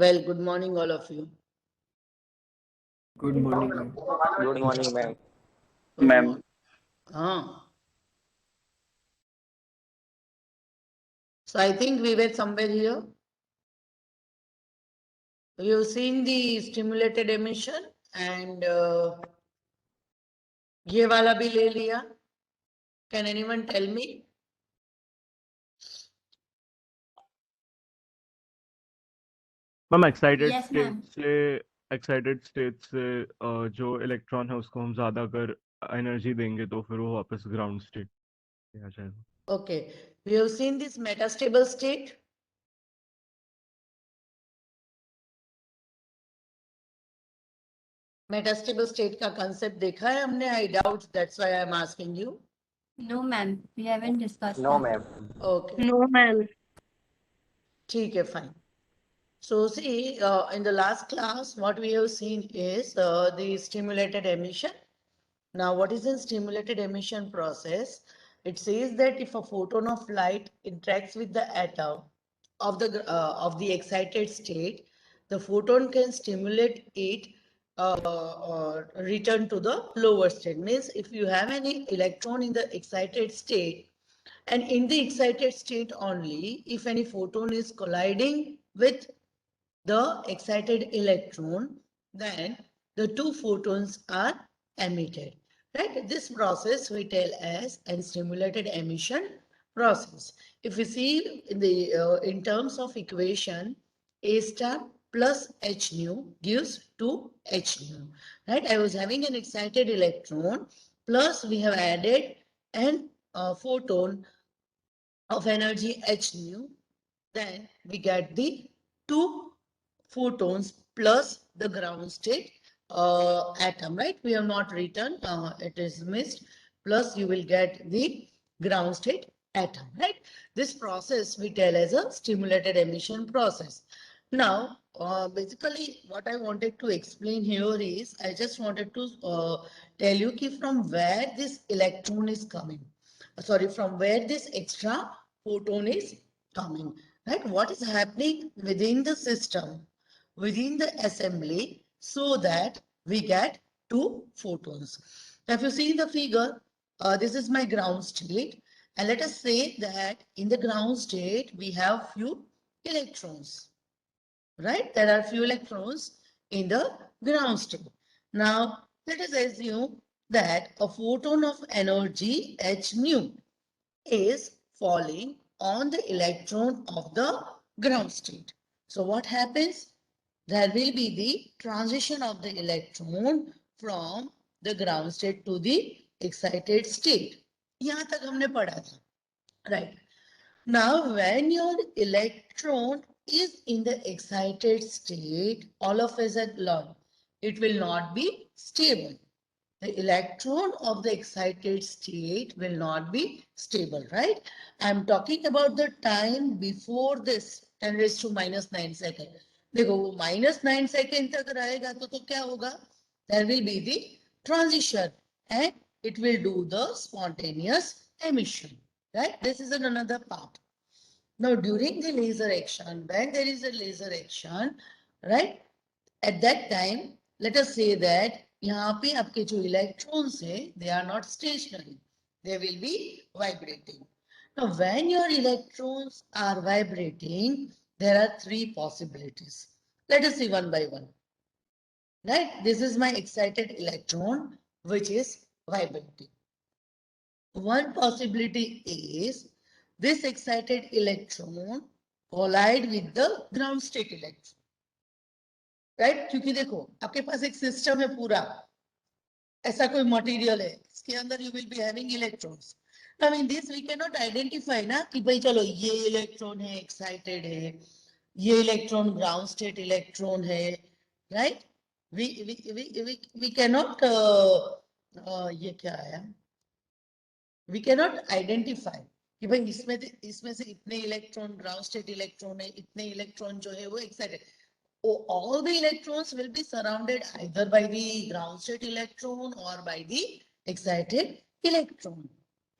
Well, good morning, all of you. Good morning, ma'am. Good morning, ma'am. Good morning. So I think we were somewhere here. You've seen the stimulated emission and ये वाला भी ले लिया. Can anyone tell me? Ma'am excited Yes, state ma'am. से जो electron है उसको हम ज्यादा अगर एनर्जी देंगे तो फिर वो वापस ग्राउंड स्टेट पे आ जाएगा. Okay. We have seen this metastable state. Metastable state का concept देखा है हमने. I doubt, that's why I'm asking you. No, ma'am. We haven't discussed No, that. ma'am. Okay. No, ma'am. ठीक है, fine. So see, in the last class, what we have seen is the stimulated emission. Now, what is the stimulated emission process? It says that if a photon of light interacts with the atom of the excited state, the photon can stimulate it return to the lower state. Means if you have any electron in the excited state, and in the excited state only, if any photon is colliding with the excited electron, then the two photons are emitted. Right? This process we tell as an stimulated emission process. If we see in the in terms of equation, A star plus H nu gives 2H nu. Right? I was having an excited electron plus we have added an photon of energy H nu. Then we get the two photons plus the ground state atom, right? We have not written, it is missed, plus you will get the ground state atom, right? This process we tell as a stimulated emission process. Now, basically what I wanted to explain here is, I just wanted to tell you from where this electron is coming. Sorry, from where this extra photon is coming, right? What is happening within the system, within the assembly, so that we get 2 photons. Now, if you see the figure, this is my ground state. And let us say that in the ground state, we have few electrons, right? There are few electrons in the ground state. Now, let us assume that a photon of energy h nu is falling on the electron of the ground state. So what happens? There will be the transition of the electron from the ground state to the excited state. यहाँ तक हमने पढ़ा था, right? Now, when your electron is in the excited state, all of a sudden, it will not be stable. The electron of the excited state will not be stable, right? I'm talking about the time before this 10 raised to minus 9 second. देखो वो -9 second तक रहेगा तो क्या होगा? There will be the transition and it will do the spontaneous emission, right? This is another part. Now during the laser action, when there is a laser action, right? At that time, let us say that यहाँ पे आपके जो electrons है, they are not stationary. They will be vibrating. Now, when your electrons are vibrating, there are 3 possibilities. Let us see one by one. Right? This is my excited electron, which is vibrating. One possibility is this excited electron collide with the ground state electron. Right क्योंकि देखो आपके पास एक system है पूरा ऐसा कोई material है इसके अंदर you will be having electrons I mean this we can not identify ना कि भाई चलो ये इलेक्ट्रॉन है एक्साइटेड है ये इलेक्ट्रॉन ग्राउंड स्टेट इलेक्ट्रॉन है राइट वी कैन नॉट ये क्या आया वी कैन नॉट आइडेंटिफाई कि भाई इसमें से इतने इलेक्ट्रॉन ग्राउंड स्टेट इलेक्ट्रॉन है इतने इलेक्ट्रॉन जो है वो excited all the electrons will be surrounded either by the ground state electron or by the excited electron,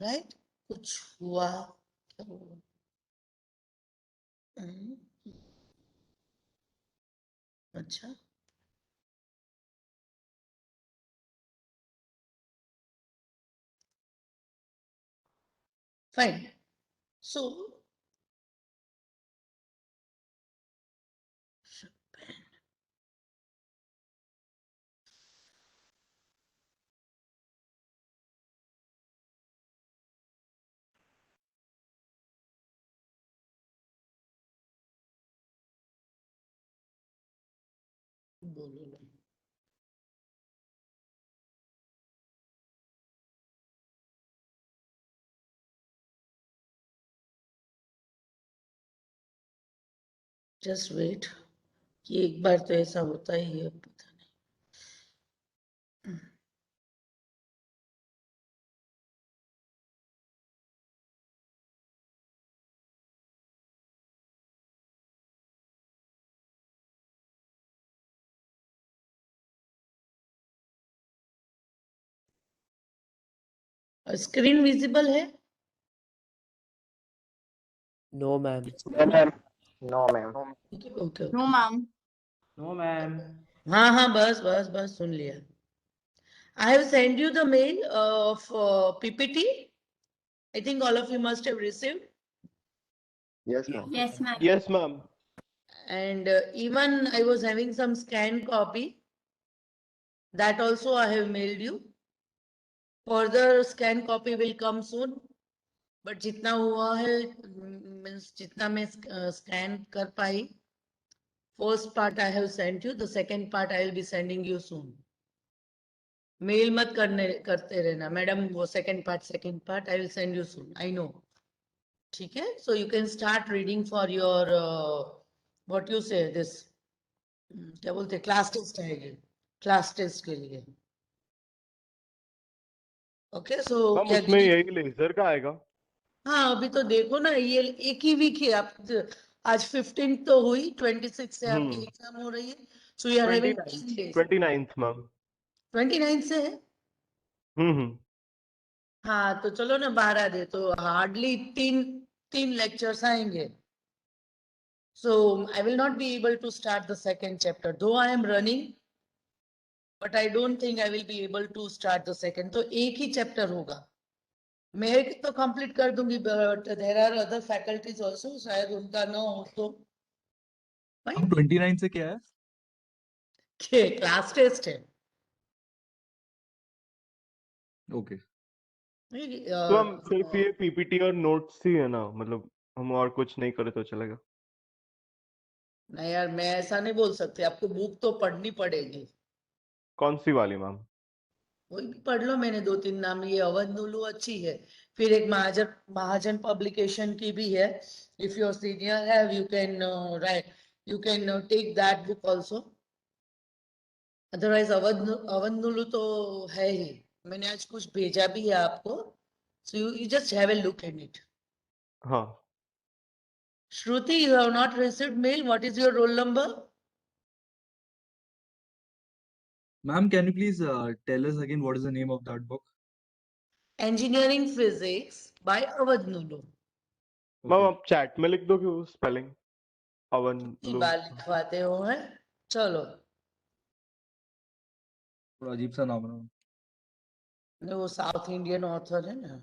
right? कुछ हुआ क्या हुआ? अच्छा fine. So बोलो ना just wait कि एक बार तो ऐसा होता ही है पता नहीं स्क्रीन विजिबल है No, ma'am. No, ma'am. Okay okay No, ma'am. No, ma'am. हाँ हाँ बस सुन लिया I have sent you the mail of PPT. I think all of you must have received. Yes, ma'am. Yes, ma'am. Yes, ma'am. And even I was having some scanned copy. That also I have mailed you. Further scan copy will come soon. But जितना हुआ है means जितना मैं scan कर पाई. First part I have sent you. The second part I will be sending you soon. Mail मत करते रहना madam वो second part I will send you soon. I know. ठीक है? So you can start reading for your what you say this क्या बोलते class test आएगी class test के लिए ओके सो मैम उसमें यही लेजर का आएगा हाँ अभी तो देखो ना ये एक ही वीक है आप आज 15 तो हुई 26 से आपकी एग्जाम हो रही है so you are having 29th ma'am 29 से है हम्म हाँ तो चलो ना 12 दे तो हार्डली तीन लेक्चर्स आएंगे so I will not be able to start the second chapter though I am running but I don't think I will be able to start the second. तो एक ही चैप्टर होगा. मैं तो कंप्लीट कर दूंगी, but there are other faculties also, शायद उनका ना हो तो. हम 29 से क्या है? क्लास टेस्ट है. ओके तो हम सिर्फ ये पीपीटी और नोट्स ही है ना, मतलब हम और कुछ नहीं करे तो चलेगा? नहीं यार, मैं ऐसा नहीं बोल सकती, आपको बुक तो पढ़नी पड़ेगी. कौन सी वाली मैम? कोई भी पढ़ लो, मैंने 2-3 नाम लिए. अवध नुलू अच्छी है, फिर एक महाजन पब्लिकेशन की भी है. If your senior have, you can write, you can take that book also. Otherwise अवध नुलू तो है ही. मैंने आज कुछ भेजा भी है आपको, so you just have a look at it. हाँ. Shruti, you have not received mail. What is your roll number? Ma'am, can you please tell us again what is the name of that book? Engineering Physics by Awadh Nulu. Ma'am आप chat में लिख दो कि spelling oven बाल लिखवाते हो हैं. चलो, थोड़ा अजीब सा नाम है. वो साउथ इंडियन ऑथर है ना.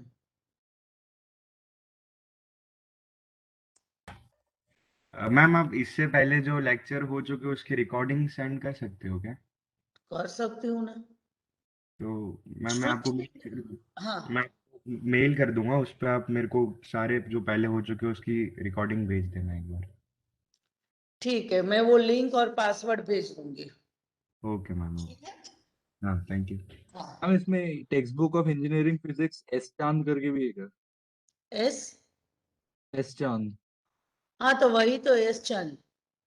मैम आप इससे पहले जो लेक्चर हो चुके उसकी रिकॉर्डिंग सेंड कर सकते हो क्या? कर सकती हूँ ना. तो मैम मैं आपको हाँ, मेल कर दूंगा, उस पर आप मेरे को सारे जो पहले हो चुके उसकी रिकॉर्डिंग भेज देना एक बार. ठीक है, मैं वो लिंक और पासवर्ड भेज दूंगी. Okay ma'am. ठीक है. हाँ, थैंक यू. हाँ. मैम, इसमें text book of engineering physics S चांद करके भी है क्या? एस चांद. हाँ, तो वही तो एस चंद.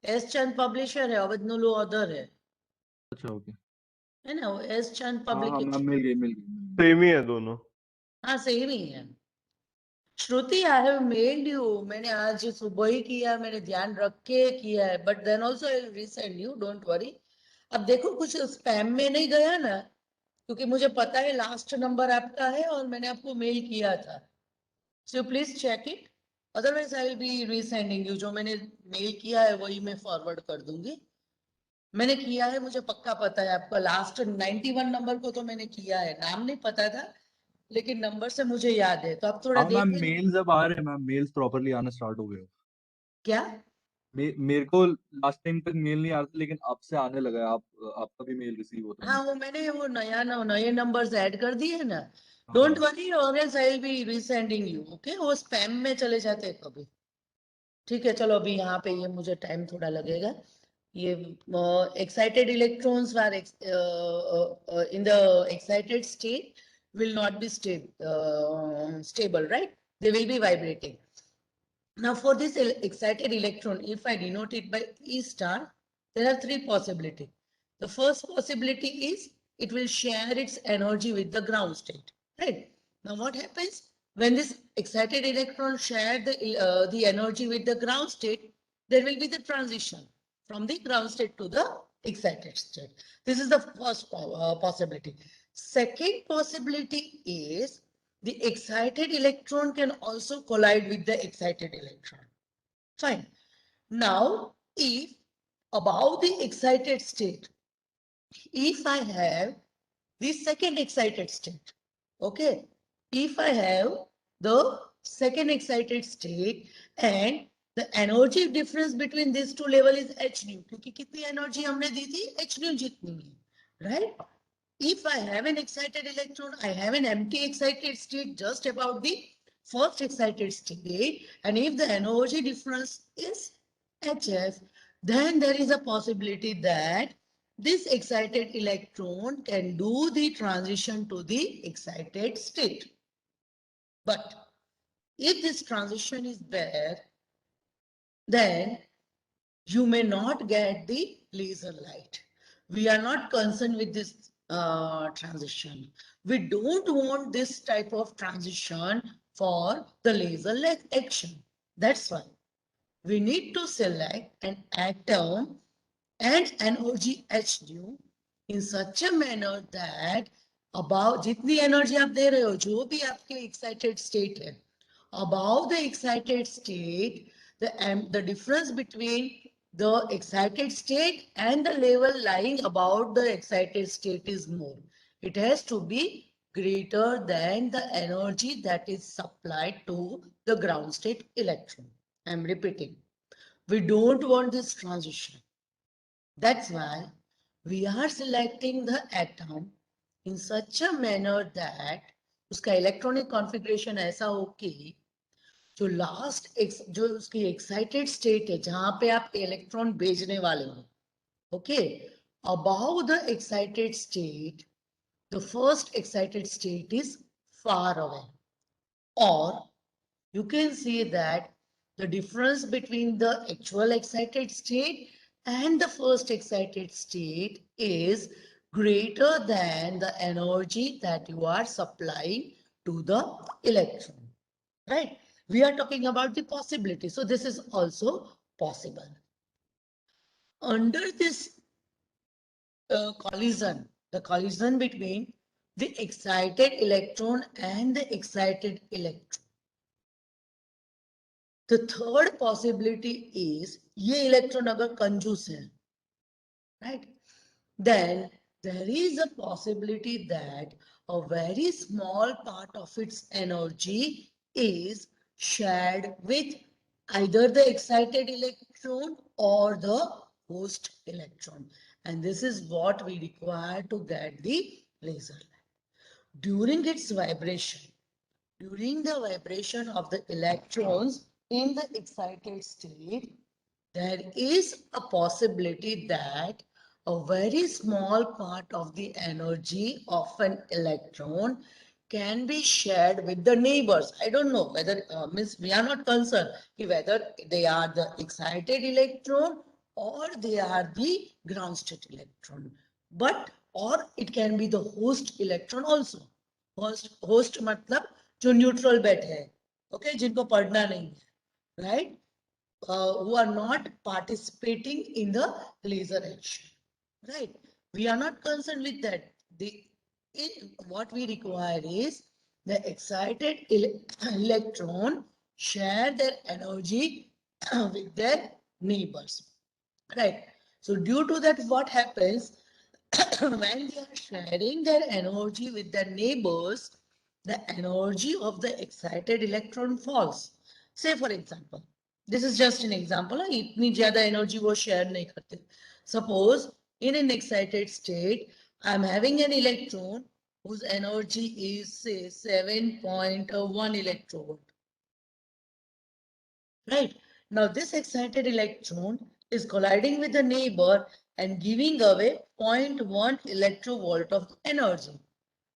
एस चंद पब्लिशर है, अवध नुलू ऑथर है. अच्छा ओके. है ना, वो एस चंद हाँ हाँ पब्लिकेशन. मैम, मिल गई. सेम ही है दोनों. हाँ, सेम ही है. श्रुति, आई हैव मेल्ड यू. मैंने आज सुबह ही किया, मैंने ध्यान रख के किया है, but then also I will resend you, don't worry. अब देखो कुछ स्पैम में नहीं गया ना, क्योंकि मुझे पता है लास्ट नंबर आपका है और मैंने आपको मेल किया था. So please check it, otherwise I will be resending you. जो मैंने मेल किया है वही मैं फॉरवर्ड कर दूंगी. मैंने किया है, मुझे पक्का पता है आपका लास्ट 91 नंबर को तो मैंने किया है. नाम नहीं पता था, लेकिन नंबर से मुझे याद है. तो आप थोड़ा हाँ मैम, देख लें. मेल्स अब आ रहे हैं मैम. मेल्स प्रॉपर्ली आना स्टार्ट हो गए. क्या? मेरे को लास्ट टाइम तक मेल नहीं आ रहा था, लेकिन अब से आने लगा है. आपका भी मेल रिसीव होता है. हाँ, वो मैंने वो नए नंबर्स ऐड कर दिए है ना. हाँ, डोंट हाँ. वरी, और else I will be resending you. Okay, वो स्पैम में चले जाते हैं कभी. ठीक है, चलो अभी यहाँ पे ये मुझे टाइम थोड़ा लगेगा. ये excited electrons are in the excited state will not be stable, right? They will be vibrating. Now for this excited electron, if I denote it by E star, there are 3 possibilities. The first possibility is it will share its energy with the ground state, right? Now what happens when this excited electron share the energy with the ground state? There will be the transition from the ground state to the excited state. This is the first possibility. Second possibility is the excited electron can also collide with the excited electron. Fine. Now, if above the excited state, if I have the second excited state, okay, if I have the second excited state and the energy difference between these two level is h nu, क्योंकि कितनी energy हमने दी थी, h nu जितनी है, right? If I have an excited electron, I have an empty excited state just about the first excited state, and if the energy difference is hf, then there is a possibility that this excited electron can do the transition to the excited state. But if this transition is there, then you may not get the laser light. We are not concerned with this transition. We don't want this type of transition for the laser light action. That's why we need to select an atom and energy h nu in such a manner that above जितनी energy आप दे रहे हो, जो भी आपके excited state है, above the excited state, the difference between the excited state and the level lying above the excited state is more. It has to be greater than the energy that is supplied to the ground state electron. I'm repeating. We don't want this transition. That's why we are selecting the atom in such a manner that उसका electronic configuration ऐसा हो कि जो last जो उसकी excited state है जहां पे आप इलेक्ट्रॉन भेजने वाले हो, okay, about the excited state, the first excited state is far away, और you can see that the difference between the actual excited state and the first excited state is greater than the energy that you are supplying to the electron, right? We are talking about the possibility. So this is also possible. Under this collision, the collision between the excited electron and the excited electron, the third possibility is ये electron अगर कंजूस है, right? Then there is a possibility that a very small part of its energy is shared with either the excited electron or the host electron. And this is what we require to get the laser light. During its vibration, during the vibration of the electrons in the excited state, there is a possibility that a very small part of the energy of an electron can be shared with the neighbors. I don't know whether, we are not concerned whether they are the excited electron or they are the ground state electron. But, or it can be the host electron also. Host मतलब जो neutral बैठे है, okay, जिनको पढ़ना नहीं है, right? Who are not participating in the laser action, right? We are not concerned with that. What we require is the excited electron share their energy with their neighbors, right? So due to that, what happens when they are sharing their energy with their neighbors, the energy of the excited electron falls. Say for example, this is just an example, इतनी ज़्यादा energy वो share नहीं करते. Suppose in an excited state, I'm having an electron whose energy is say 7.1 electron. Right. Now this excited electron is colliding with the neighbor and giving away 0.1 electrovolt of energy.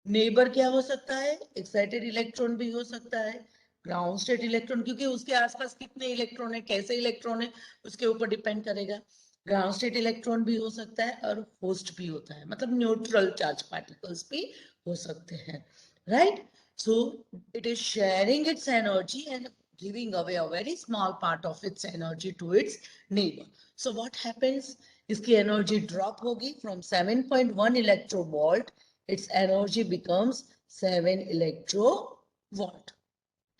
Neighbor क्या हो सकता है? Excited electron भी हो सकता है. Ground state electron, क्योंकि उसके आसपास कितने इलेक्ट्रॉन है, कैसे इलेक्ट्रॉन है, उसके ऊपर डिपेंड करेगा. ग्राउंड स्टेट इलेक्ट्रॉन भी हो सकता है और होस्ट भी होता है, मतलब न्यूट्रल चार्ज पार्टिकल्स भी हो सकते हैं, right? So it is sharing it's energy and giving away a very small part of its energy to its neighbor. So what happens? इसकी energy drop होगी from 7.1 electrovolt, its energy becomes 7 electrovolt,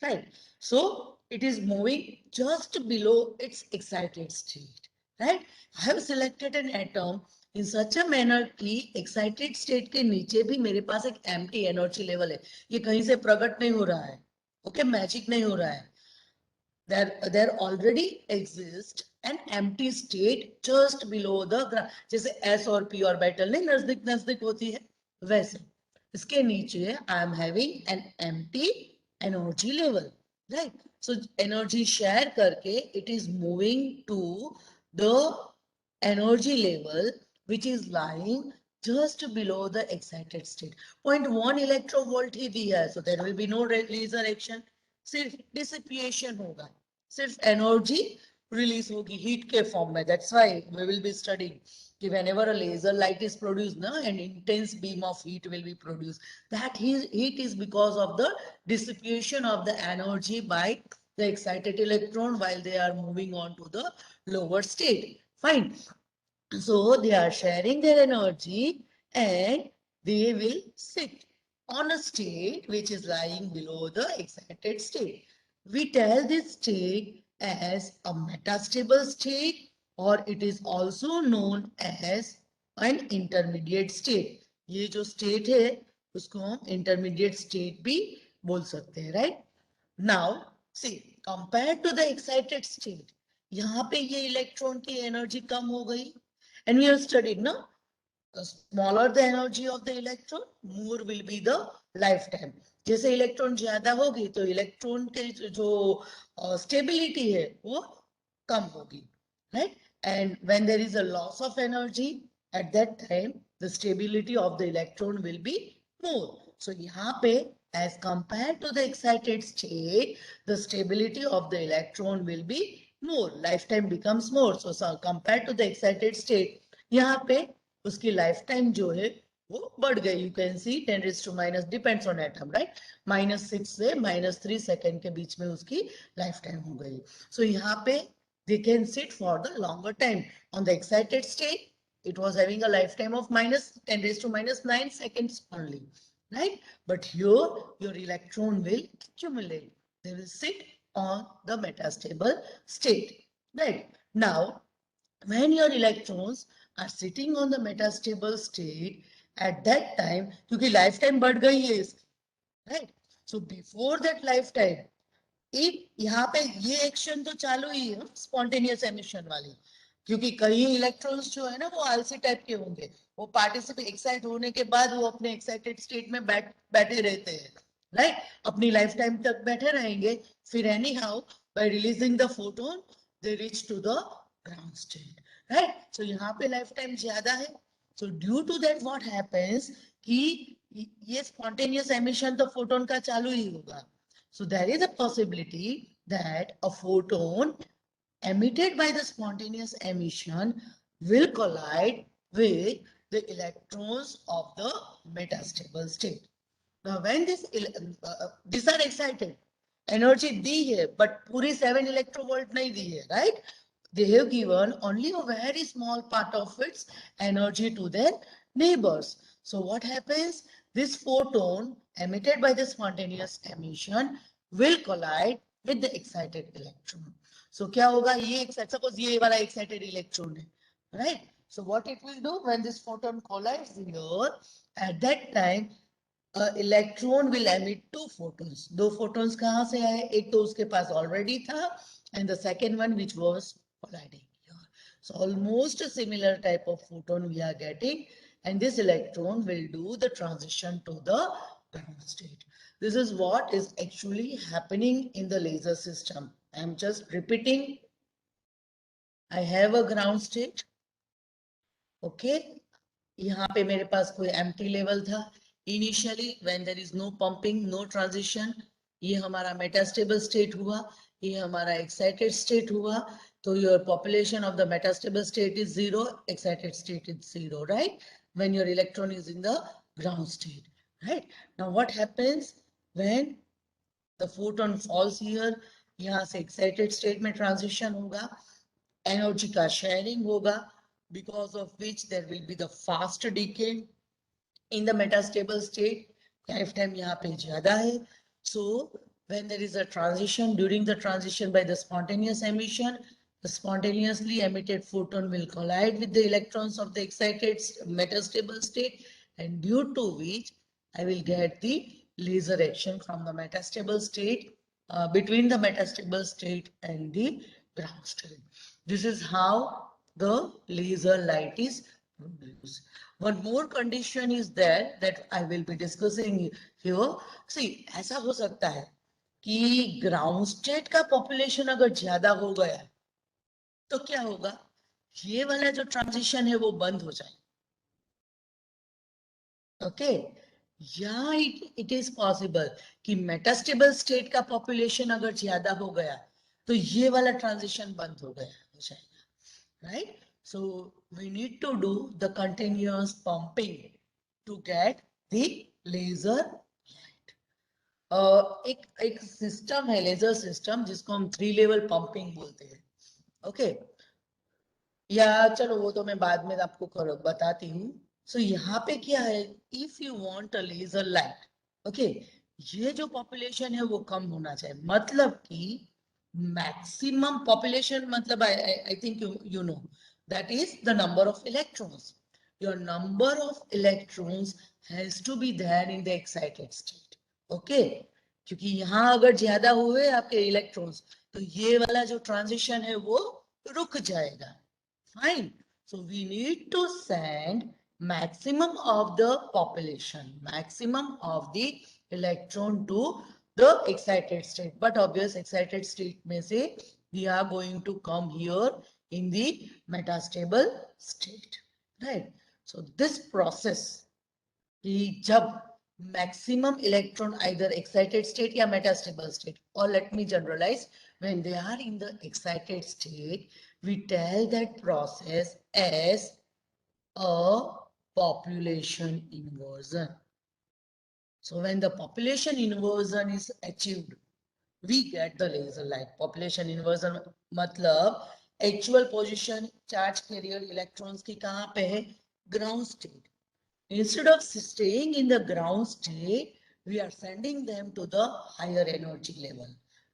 right? So it is moving just below its excited state, right? I have selected an atom in such a manner कि excited state के नीचे भी मेरे पास एक empty energy level है. ये कहीं से प्रकट नहीं हो रहा है, okay? Magic नहीं हो रहा है. There already exists an empty state just below the ground. जैसे S और P orbital नहीं नजदीक नजदीक होती है, वैसे इसके नीचे I am having an empty energy level, right? So energy share करके it is moving to the energy level which is lying just below the excited state. 0.1 electrovolt ही दिया है, so there will be no laser action. सिर्फ dissipation होगा, सिर्फ energy release होगी heat के form में. That's why we will be studying कि whenever a laser light is produced, na, an intense beam of heat will be produced. That heat is because of the dissipation of the energy by the excited electron while they are moving on to the lower state. Fine. So they are sharing their energy and they will sit on a state which is lying below the excited state. We tell this state as a metastable state और it is also known as an intermediate state. ये जो state है उसको हम intermediate state भी बोल सकते हैं, right? Now see, compared to the excited state, यहाँ पे ये इलेक्ट्रॉन की एनर्जी कम हो गई, and we have studied, no? The smaller the energy of the electron, more will be the lifetime. जैसे इलेक्ट्रॉन ज्यादा होगी तो इलेक्ट्रॉन के जो स्टेबिलिटी है वो कम होगी, right? And when there is a loss of energy, at that time the stability of the electron will be more. So यहाँ पे as compared to the excited state, the stability of the electron will be more. Lifetime becomes more. So compared to the excited state, यहाँ पे उसकी lifetime जो है वो बढ़ गई. You can see 10 raised to minus depends on atom, right? -6 से -3 second के बीच में उसकी lifetime हो गई. So यहाँ पे they can sit for the longer time. On the excited state, it was having a lifetime of -10 raised to -9 seconds only, right? But here your electron will accumulate. They will sit on the metastable state, right? Now, when your electrons are sitting on the metastable state, at that time, क्योंकि lifetime बढ़ गई है इसकी, right? So before that lifetime, यहाँ पे ये action तो चालू ही है स्पॉन्टेनियस एमिशन वाली, क्योंकि कई इलेक्ट्रॉन्स जो है ना वो आलसी टाइप के होंगे, वो पार्टिसिपेट एक्साइट होने के बाद वो अपने एक्साइटेड स्टेट में बैठे रहते हैं, राइट? अपनी लाइफ टाइम तक बैठे रहेंगे, फिर anyhow by releasing the photon they reach to the ground state, right? So यहाँ पे लाइफ टाइम ज्यादा है. So due to that what happens कि ये स्पॉन्टेनियस एमिशन तो फोटोन का चालू ही होगा. So there is a possibility that a photon emitted by the spontaneous emission will collide with the electrons of the metastable state. Now when these are excited, energy दी है, but पूरी 7 electrovolt नहीं दी है, right? They have given only a very small part of its energy to their neighbors. So what happens? This photon emitted by the spontaneous emission will collide with the excited electron. So क्या होगा? ये suppose ये वाला excited electron है, right? So what it will do when this photon collides here, at that time electron will emit 2 photons. 2 photons कहाँ से आए? एक तो उसके पास already था, and the second one which was colliding here. So almost a similar type of photon we are getting. And this electron will do the transition to the ground state. This is what is actually happening in the laser system. I am just repeating. I have a ground state. Okay. यहाँ पे मेरे पास कोई empty level था. Initially, when there is no pumping, no transition, ये हमारा metastable state हुआ. ये हमारा excited state हुआ. So your population of the metastable state is 0, excited state is 0, right? When your electron is in the ground state, right? Now what happens when the photon falls here? यहाँ से excited state में transition होगा, energy का sharing होगा, because of which there will be the fast decay in the metastable state. Lifetime यहाँ पे ज़्यादा है. So when there is a transition, during the transition by the spontaneous emission, the spontaneously emitted photon will collide with the electrons of the excited metastable state, and due to which I will get the laser action from the metastable state, between the metastable state and the ground state. This is how the laser light is produced. One more condition is there that I will be discussing here. See, ऐसा हो सकता है कि ground state का population अगर ज़्यादा हो गया तो क्या होगा? ये वाला जो ट्रांजिशन है वो बंद हो जाए. ओके, या इट इज पॉसिबल कि मेटास्टेबल स्टेट का पॉपुलेशन अगर ज्यादा हो गया तो ये वाला ट्रांजिशन बंद हो जाएगा, right? So we need to do the continuous pumping to get the laser light. एक सिस्टम है लेजर सिस्टम जिसको हम 3 लेवल पंपिंग बोलते हैं. ओके, या चलो वो तो मैं बाद में आपको बताती हूँ. सो यहाँ पे क्या है? If you want a laser light, okay, ये जो पॉपुलेशन है वो कम होना चाहिए. मतलब कि maximum population matlab I think you know that is the number of electrons. Your number of electrons has to be there in the excited state. Okay, क्योंकि यहाँ अगर ज्यादा हुए आपके इलेक्ट्रॉन्स तो ये वाला जो ट्रांजिशन है वो रुक जाएगा. Fine. So we need to send maximum of the population, maximum of the electron to the excited state. But obvious excited state में से we are going to come here in the metastable state, right? So this process कि जब maximum electron either excited state या metastable state, or let me generalize, when they are in the excited state, we tell that process as a population inversion. So when the population inversion is achieved, we get the laser light. Population inversion मतलब actual position charge carrier electrons की कहाँ पे है? Ground state. Instead of staying in the ground state, we are sending them to the higher energy level,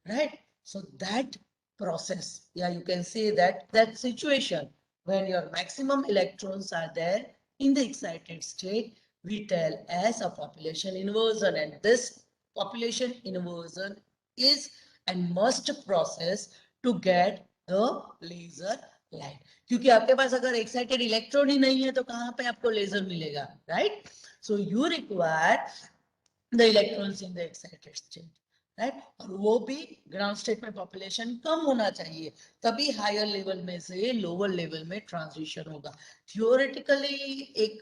right? So that process, yeah, you can say that situation when your maximum electrons are there in the excited state, we tell as a population inversion, and this population inversion is and must process to get the laser light. क्योंकि आपके पास अगर excited electron ही नहीं है तो कहाँ पे आपको laser मिलेगा, right? So you require the electrons in the excited state, right? और वो भी ग्राउंड स्टेट में पॉपुलेशन कम होना चाहिए, तभी हायर लेवल में से लोअर लेवल में ट्रांजिशन होगा. थियोरेटिकली एक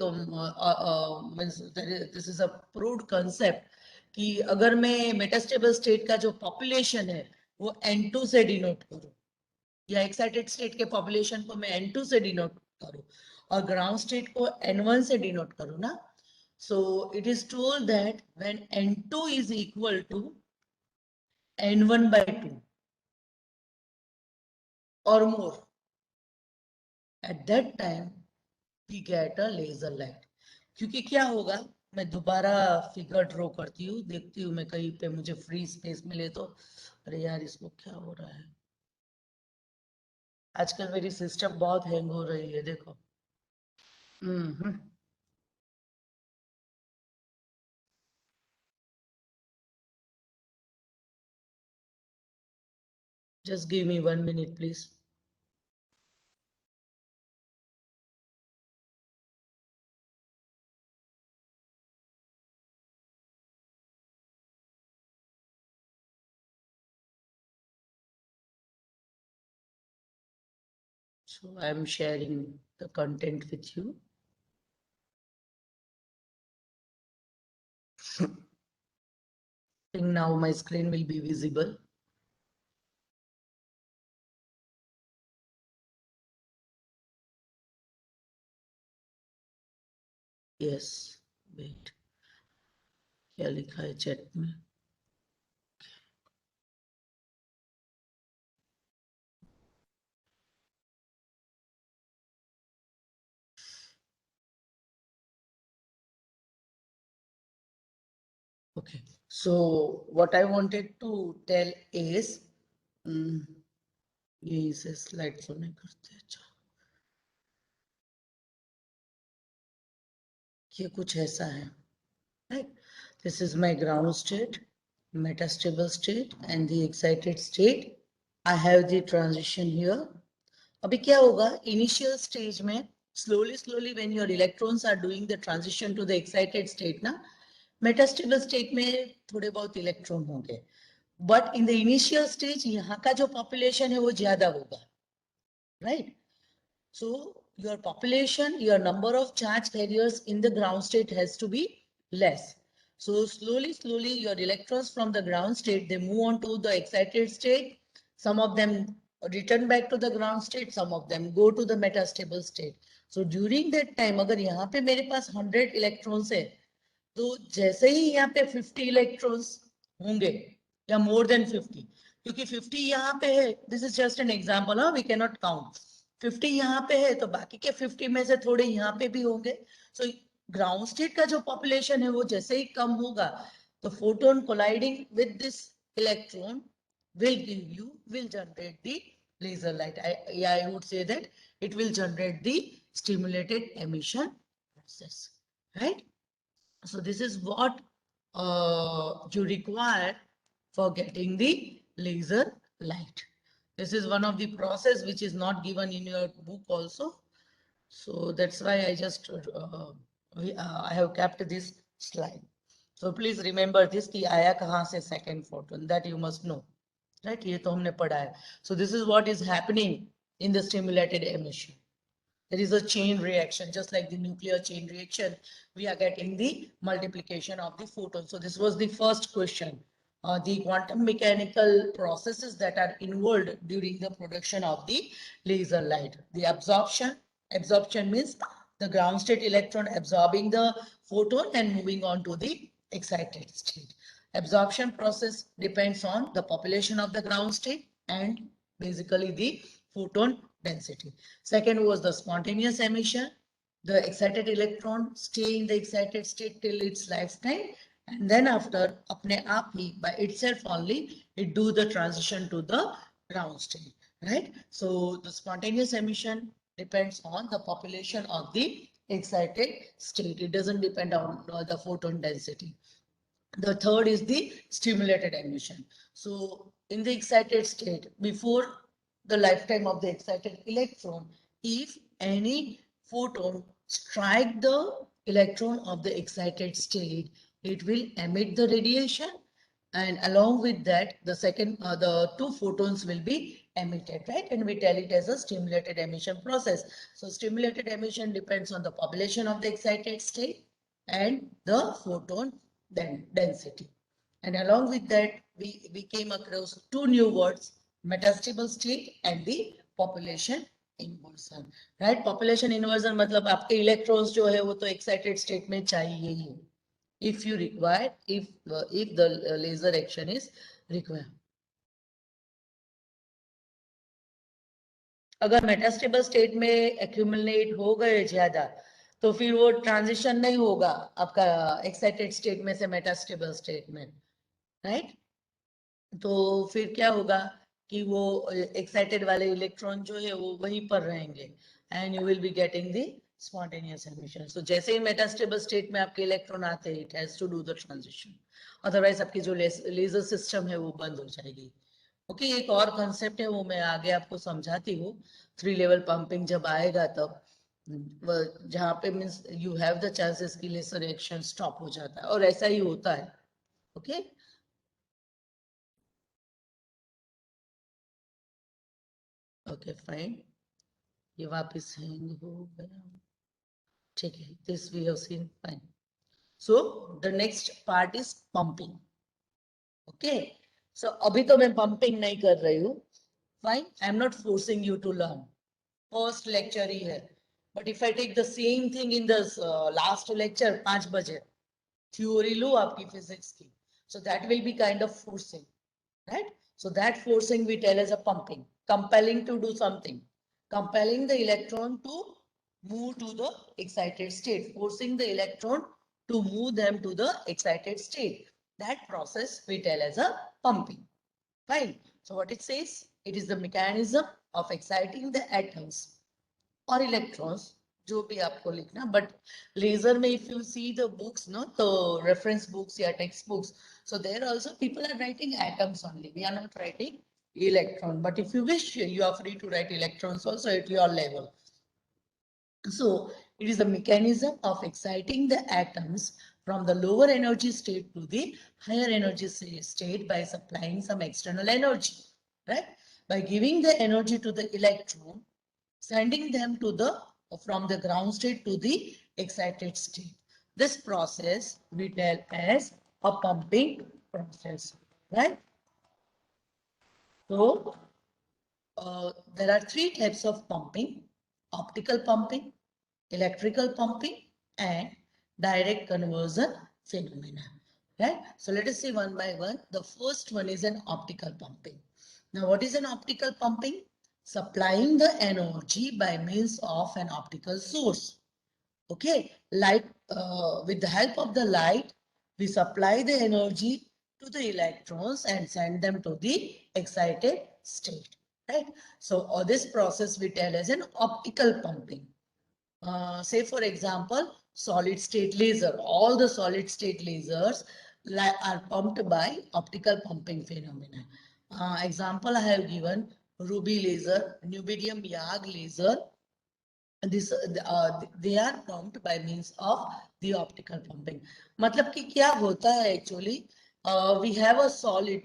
this is a proved concept कि अगर मैं मेटास्टेबल स्टेट का जो पॉपुलेशन है वो N2 से डिनोट करूं या एक्साइटेड स्टेट के पॉपुलेशन को मैं N2 से डिनोट करूं और ग्राउंड स्टेट को N1 से डिनोट करूं ना, so it is told that when N2 is equal to N1 by 2 or more, at that time we get a laser light. क्योंकि क्या होगा, मैं दोबारा फिगर ड्रॉ करती हूँ, देखती हूँ मैं कहीं पे मुझे फ्री स्पेस मिले तो. अरे यार इसको क्या हो रहा है, आजकल मेरी सिस्टम बहुत हैंग हो रही है, देखो. Just give me 1 minute, please. So I am sharing the content with you. I think now my screen will be visible. Yes, wait. क्या लिखा है चैट में? Okay, so what I wanted to tell is, ये इसे slide show नहीं करते. अच्छा, ये कुछ ऐसा है, right? This is my ground state, metastable state, and the excited state. I have the transition here. अभी क्या होगा, initial stage में slowly when your electrons are doing the transition to the excited state ना, metastable state में थोड़े बहुत electron होंगे, but in the initial stage यहाँ का जो population है वो ज्यादा होगा, right? So your population, your number of charge carriers in the ground state has to be less. So slowly your electrons from the ground state, they move on to the excited state. Some of them return back to the ground state, some of them go to the metastable state. So during that time, अगर यहाँ पे मेरे पास 100 electrons है, तो जैसे ही यहाँ पे 50 electrons होंगे या more than 50, क्योंकि 50 यहाँ पे है, this is just an example, we cannot count. 50 यहाँ पे है तो बाकी के 50 में से थोड़े यहाँ पे भी होंगे. सो ग्राउंड स्टेट का जो पॉपुलेशन है वो जैसे ही कम होगा तो photon colliding with this electron will generate the laser light. I would say that it will generate the stimulated emission process, right? So this is what you require for getting the laser light. This is one of the process which is not given in your book also. So that's why I just I have kept this slide. So please remember this कि आया कहाँ से second photon, that you must know, right? ये तो हमने पढ़ा है. So this is what is happening in the stimulated emission. There is a chain reaction, just like the nuclear chain reaction. We are getting the multiplication of the photons. So this was the first question. The quantum mechanical processes that are involved during the production of the laser light. The absorption means the ground state electron absorbing the photon and moving on to the excited state. Absorption process depends on the population of the ground state and basically the photon density. Second was the spontaneous emission. The excited electron stay in the excited state till its lifetime, and then after apne aap hi, by itself only, it do the transition to the ground state, right? So the spontaneous emission depends on the population of the excited state. It doesn't depend on the photon density. The third is the stimulated emission. So in the excited state, before the lifetime of the excited electron, if any photon strike the electron of the excited state, it will emit the radiation, and along with that, the two photons will be emitted, right? And we tell it as a stimulated emission process. So stimulated emission depends on the population of the excited state and the photon density. And along with that, we came across two new words, metastable state and the population inversion, right? Population inversion मतलब आपके electrons जो है वो तो excited state में चाहिए ही, if you require, if the laser action is required. अगर metastable state में एक्यूमुलेट हो गए ज्यादा तो फिर वो ट्रांजिशन नहीं होगा आपका एक्साइटेड स्टेट में से मेटास्टेबल स्टेट में, राइट? तो फिर क्या होगा कि वो एक्साइटेड वाले इलेक्ट्रॉन जो है वो वहीं पर रहेंगे and you will be getting the spontaneous emission. So जैसे ही मेटास्टेबल स्टेट में आपके इलेक्ट्रॉन आते हैं, it has to do the transition, otherwise आपकी जो लेजर सिस्टम है वो बंद हो जाएगी. ओके, एक और कंसेप्ट है वो मैं आगे आपको समझाती हूँ. 3 लेवल पंपिंग जब आएगा तब जहाँ पे means you have the chances कि लेजर रिएक्शन स्टॉप हो जाता है, और ऐसा ही होता है. ओके, ओके फाइन, ये वापस हैंग हो गया. ठीक है, this we have seen, fine. So the next part is pumping. Okay, so अभी तो मैं पंपिंग नहीं कर रही हूँ. Fine, I am not forcing you to learn. First lecture ही है, but if I take the same thing in the last lecture 5 बजे थ्योरी लो आपकी फिजिक्स की, so that will be kind of forcing, right? So that forcing we tell as a pumping, compelling to do something, compelling the electron to move to the excited state, forcing the electron to move them to the excited state. That process we tell as a pumping. Fine. So what it says, it is the mechanism of exciting the atoms or electrons, जो भी आपको लिखना. But laser में if you see the books, no, तो reference books या text books, so there also people are writing atoms only. We are not writing electron, but if you wish, you are free to write electrons also at your level. So it is the mechanism of exciting the atoms from the lower energy state to the higher energy state by supplying some external energy, right? By giving the energy to the electron, sending them to the from the ground state to the excited state. This process we tell as a pumping process, right? So there are 3 types of pumping: optical pumping, electrical pumping, and direct conversion phenomena, right? So let us see one by one. The first one is an optical pumping. Now what is an optical pumping? Supplying the energy by means of an optical source. Okay, light, with the help of the light, we supply the energy to the electrons and send them to the excited state, right? So this process we tell as an optical pumping. Say for example, solid state laser. All the solid state lasers are pumped by optical pumping phenomena. Example I have given: ruby laser, rubidium YAG laser. This they are pumped by means of the optical pumping. मतलब कि क्या होता है actually? We have a solid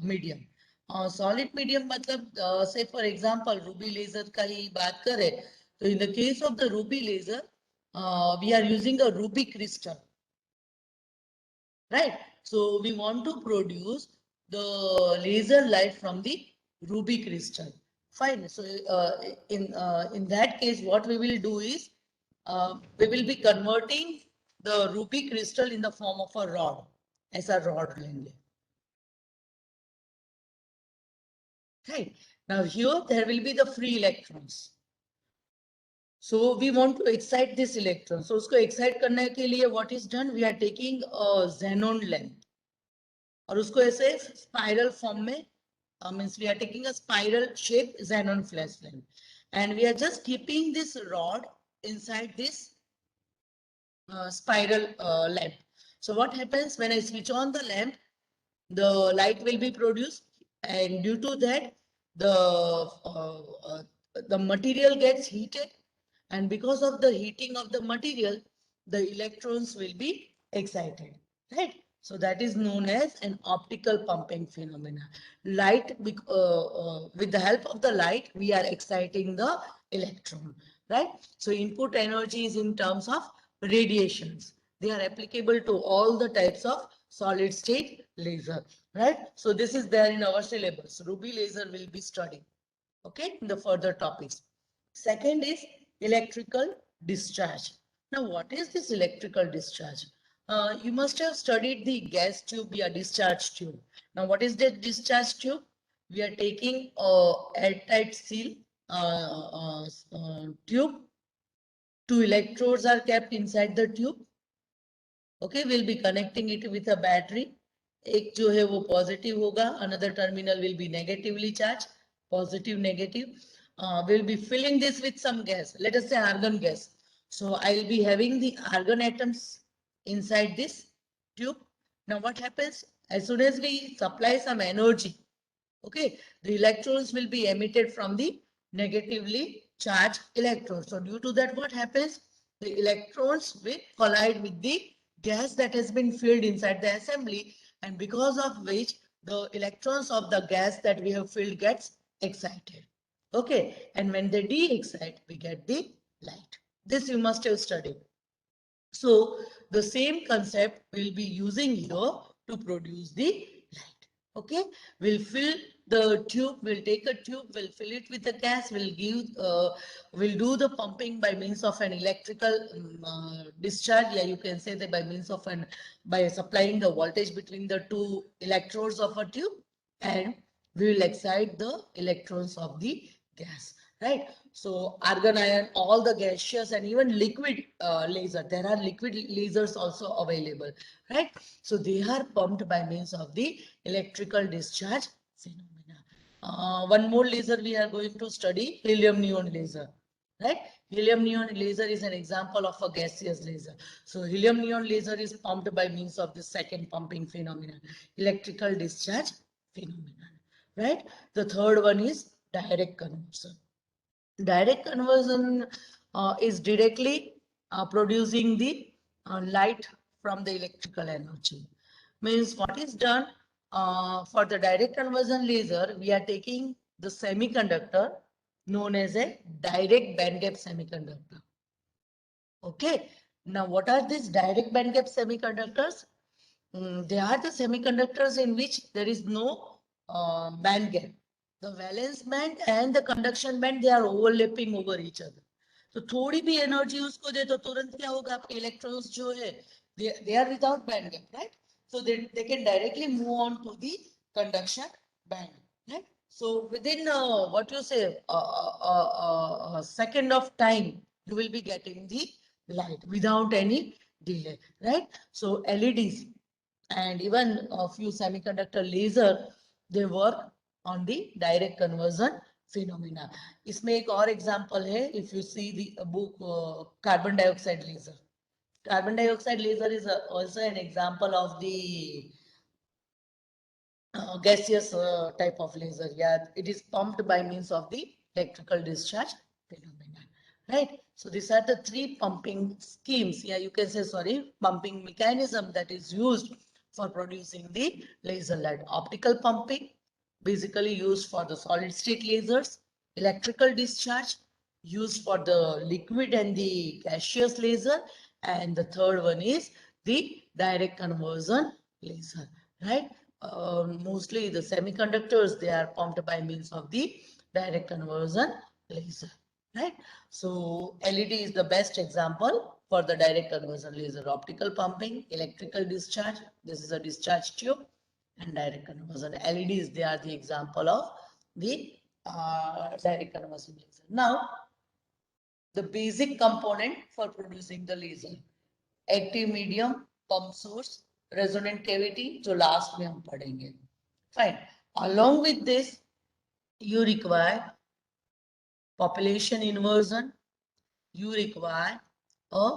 medium. Solid medium मतलब say for example ruby laser का ही बात करें तो in the case of the ruby laser we are using a ruby crystal, right? So we want to produce the laser light from the ruby crystal. Fine. So in that case, what we will do is we will be converting the ruby crystal in the form of a rod. ऐसा rod लेंगे. Right. Now here there will be the free electrons. So we want to excite this electron. So उसको excite करने के लिए what is done? We are taking a xenon lamp. और उसको ऐसे spiral form में means we are taking a spiral shaped xenon flash lamp. And we are just keeping this rod inside this spiral lamp. So what happens when I switch on the lamp, the light will be produced, and due to that, the material gets heated, and because of the heating of the material, the electrons will be excited, right? So that is known as an optical pumping phenomena. Light, with the help of the light, we are exciting the electron, right? So input energy is in terms of radiations. They are applicable to all the types of solid state laser, right? So this is there in our syllabus. Ruby laser will be studied, okay, in the further topics. Second is electrical discharge. Now, what is this electrical discharge? You must have studied the gas tube or discharge tube. Now, what is the discharge tube? We are taking a airtight seal tube. Two electrodes are kept inside the tube. Okay, we'll be connecting it with a battery. एक जो है वो positive होगा, another terminal will be negatively charged, positive, negative. We'll be filling this with some gas, let us say argon gas. So I'll be having the argon atoms inside this tube. Now what happens? As soon as we supply some energy, okay, the electrons will be emitted from the negatively charged electrodes. So due to that, what happens? The electrons will collide with the gas that has been filled inside the assembly, and because of which the electrons of the gas that we have filled gets excited. Okay, and when they de-excite, we get the light. This you must have studied. So the same concept we'll be using here to produce the light. Okay, we'll fill the tube, we'll take a tube, we'll fill it with the gas, we'll do the pumping by means of an electrical discharge. Yeah, you can say that by supplying the voltage between the two electrodes of a tube, and we will excite the electrons of the gas, right? So argon ion, all the gaseous and even liquid laser, there are liquid lasers also available, right? So they are pumped by means of the electrical discharge phenomena. One more laser we are going to study, helium neon laser, right? Helium neon laser is an example of a gaseous laser. So helium neon laser is pumped by means of the second pumping phenomenon, electrical discharge phenomenon, right? The third one is direct conversion. Direct conversion is directly producing the light from the electrical energy. Means what is done for the direct conversion laser, we are taking the semiconductor known as a direct band gap semiconductor. Okay, now what are these direct band gap semiconductors? They are the semiconductors in which there is no band gap. The valence band and the conduction band, they are overlapping over each other. तो थोड़ी भी energy उसको दे तो तुरंत क्या होगा, आपके electrons जो है they are without band gap, right? So they can directly move on to the conduction band, right? So within what you say a second of time, you will be getting the light without any delay, right? So LEDs and even a few semiconductor laser, they work on the direct conversion phenomena. इसमें एक और example है, if you see the book carbon dioxide laser. Carbon dioxide laser is also an example of the gaseous type of laser. Yeah, it is pumped by means of the electrical discharge phenomena, right? So these are the three pumping schemes. Yeah, you can say, sorry, pumping mechanism that is used for producing the laser light. Optical pumping, basically used for the solid state lasers. Electrical discharge, used for the liquid and the gaseous laser. And the third one is the direct conversion laser, right? Mostly the semiconductors, they are pumped by means of the direct conversion laser, right? So LED is the best example for the direct conversion laser. Optical pumping, electrical discharge, this is a discharge tube, and direct conversion. LEDs, they are the example of the direct conversion laser. Now, the basic component for producing the laser. Active medium, pump source, resonant cavity, जो last में हम पढ़ेंगे. Fine. Along with this, you require population inversion. You require a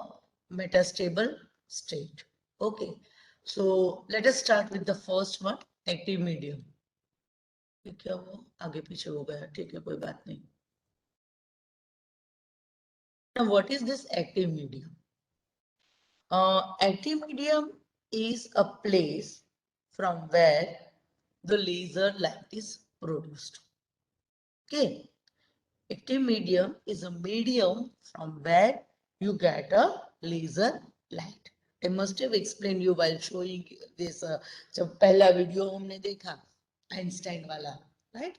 metastable state. Okay. So let us start with the first one, active medium. क्या वो आगे पीछे हो गया, ठीक है, कोई बात नहीं. Now, what is this active medium? Active medium is a place from where the laser light is produced. Okay. Active medium is a medium from where you get a laser light. I must have explained you while showing this. जब पहला video हमने देखा Einstein वाला, right?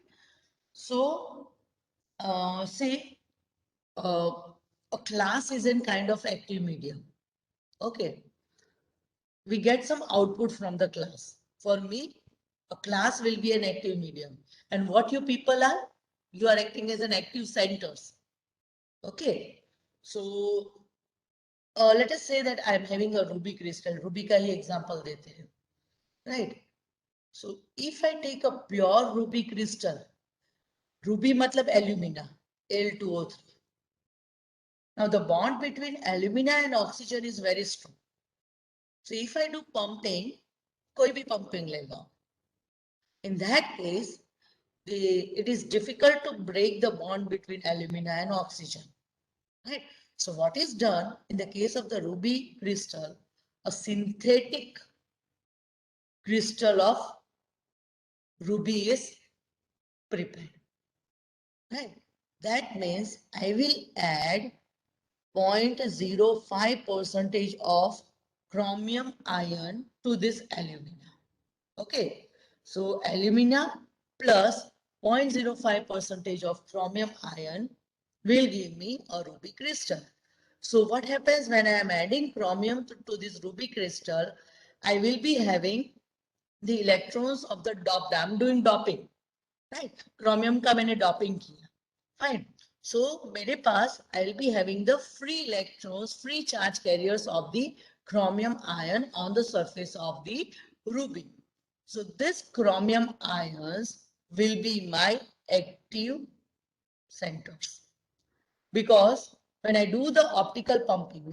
So, say a class is in kind of active medium. Okay. We get some output from the class. For me, a class will be an active medium. And what you people are? You are acting as an active centers. Okay. So, let us say that I am having a ruby crystal. Ruby का ही example देते हैं. Right. So, if I take a pure ruby crystal, ruby मतलब alumina, Al2O3. Now, the bond between alumina and oxygen is very strong. So, if I do pumping, कोई भी pumping लेगा. In that case, it is difficult to break the bond between alumina and oxygen, right? So what is done in the case of the ruby crystal, a synthetic crystal of ruby is prepared, right? That means I will add 0.05% of chromium ion to this alumina. Okay, so alumina plus 0.05% of chromium ion will give me a ruby crystal. So what happens when I am adding chromium to this ruby crystal? I will be having the electrons of the doped. I am doing doping, right? Chromium का मैंने doping किया. Fine. So मेरे पास I will be having the free electrons, free charge carriers of the chromium ion on the surface of the ruby. So this chromium ions will be my active centers. Because when I do the optical pumping,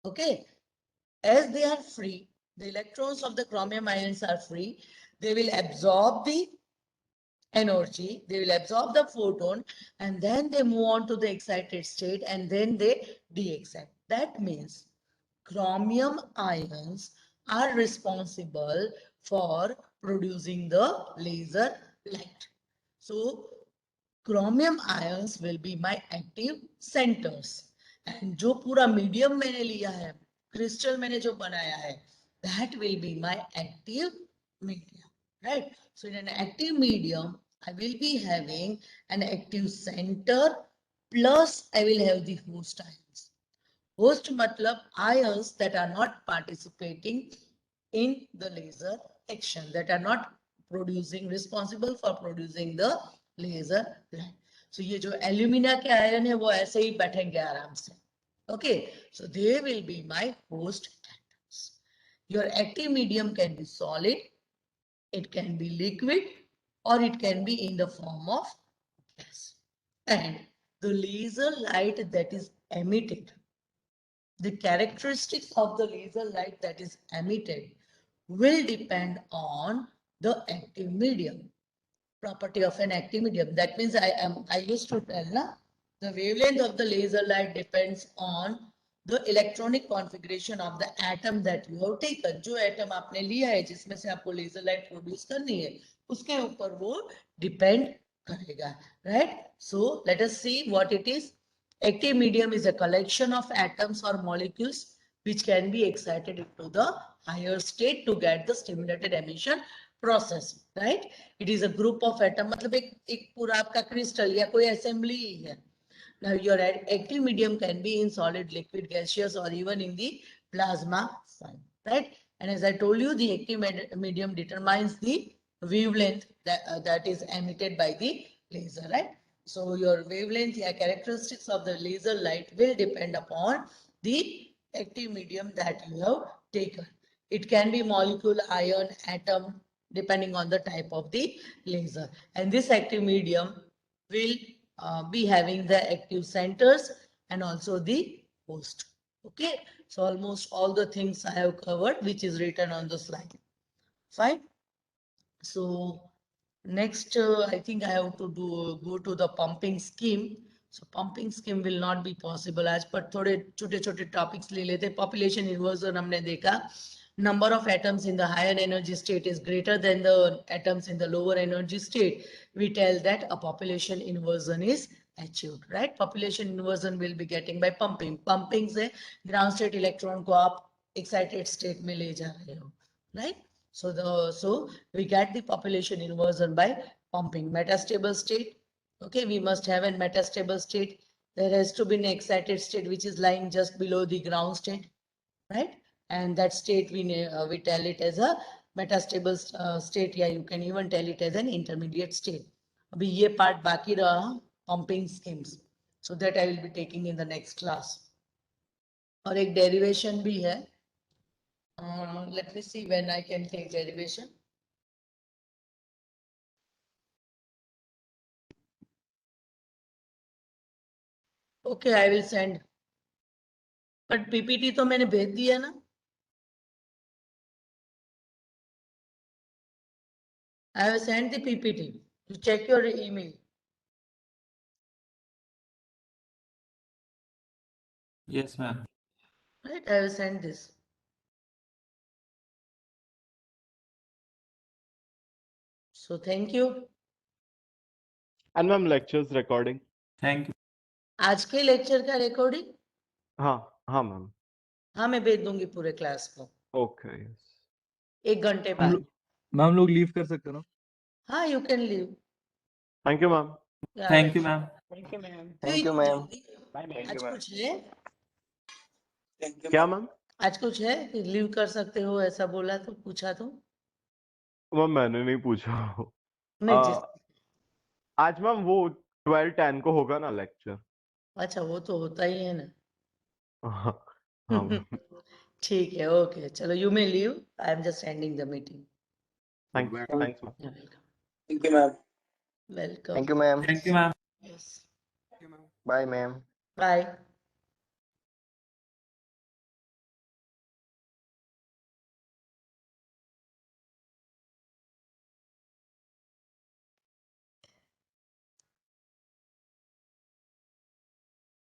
okay, as they are free, the electrons of the chromium ions are free, they will absorb the energy, they will absorb the photon, and then they move on to the excited state, and then they de-excite. That means chromium ions are responsible for producing the laser light. So chromium ions will be my active centers. And जो पूरा medium मैंने लिया है, crystal मैंने जो बनाया है, that will be my active medium, right? So in an active medium, I will be having an active center plus I will have the host ions. Host matlab ions that are not participating in the laser action, that are not responsible for producing the laser light. So ये जो alumina के ion है वो ऐसे ही बैठेंगे आराम से. Okay, so they will be my host atoms. Your active medium can be solid, it can be liquid, or it can be in the form of gas. And the laser light that is emitted, the characteristics of the laser light that is emitted will depend on the active medium, property of an active medium. That means I used to tell na, the wavelength of the laser light depends on the electronic configuration of the atom that you have taken. जो atom आपने लिया है जिसमें से आपको laser light produce करनी है, उसके ऊपर वो depend करेगा, right? So let us see what it is. Active medium is a collection of atoms or molecules which can be excited into the higher state to get the stimulated emission process, right? It is a group of atom, मतलब एक पूरा आपका crystal या कोई assembly ही है. Now your active medium can be in solid, liquid, gaseous, or even in the plasma form, right? And as I told you, the active medium determines the wavelength that is emitted by the laser, right? So your wavelength or characteristics of the laser light will depend upon the active medium that you have taken. It can be molecule, ion, atom, depending on the type of the laser. And this active medium will be having the active centers and also the host. Okay, so almost all the things I have covered, which is written on the slide. Fine. So next, I think I have to go to the pumping scheme. So pumping scheme will not be possible as पर थोड़े छोटे-छोटे topics ले लेते. Population inversion हमने देखा. Number of atoms in the higher energy state is greater than the atoms in the lower energy state. We tell that a population inversion is achieved, right? Population inversion will be getting by pumping. Pumping से ground state electron को आप excited state में ले जा रहे हो, right? So we get the population inversion by pumping. Metastable state, okay, we must have a metastable state. There has to be an excited state which is lying just below the ground state, right? And that state we tell it as a metastable state. Yeah, you can even tell it as an intermediate state. अभी ये part बाकी रहा pumping schemes. So that I will be taking in the next class. और एक derivation भी है. Let me see when I can take derivation. Okay, I will send. But PPT तो मैंने भेज दिया ना. I have sent the PPT. You check your email. Yes, ma'am. Right, I will send this. So thank you. And ma'am, lectures recording. Thank you. आज के lecture का recording हाँ ma'am. हाँ मैं भेज दूंगी पूरे क्लास को. Okay. Yes. 1 घंटे बाद. मैम लोग लीव कर सकते हो ना? हाँ, you can leave. Thank you, ma'am. Yeah, Thank you, ma'am. Thank you, ma'am. Thank you, ma'am. आज कुछ है? क्या मैम? आज कुछ है कि लीव कर सकते हो ऐसा बोला तो पूछा तो? मैम मैंने नहीं पूछा. नहीं जिस आज मैम वो 12:10 को होगा ना लेक्चर. अच्छा वो तो होता ही है ना. हाँ मैम. ठीक है, ओके चलो you may leave. I am just ending the meeting. Thanks ma'am. Thank you, ma'am. Welcome. Thank you, ma'am. Thank you, ma'am. Yes. Bye, ma'am. Bye.